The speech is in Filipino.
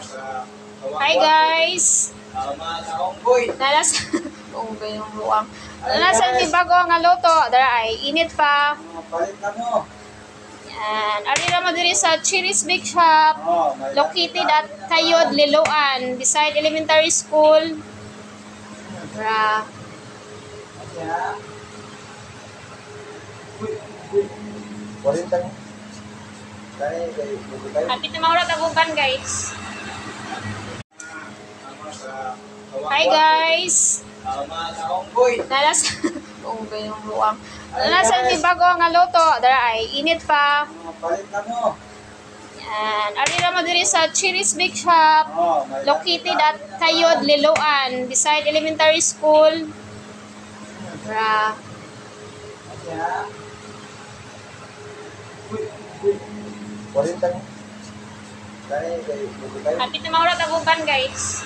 Hi guys! Nalas unggoy yung luwang. Nasa ni bago nga luto, dara ay init pa. Yan. Ari ra mo diri sa Chili's Bake Shop, located at Tayod, Liloan, beside elementary school. Dara. Hapit na maura taguban guys. Hi guys! Nalas unggoy yung luwang. Nasa ni bago nga luto, dara ay init pa. Yan. Ari ra mo diri sa Chili's Bake Shop, located at Tayod, Liloan, beside elementary school. Dara. Hapit na maura taguban guys.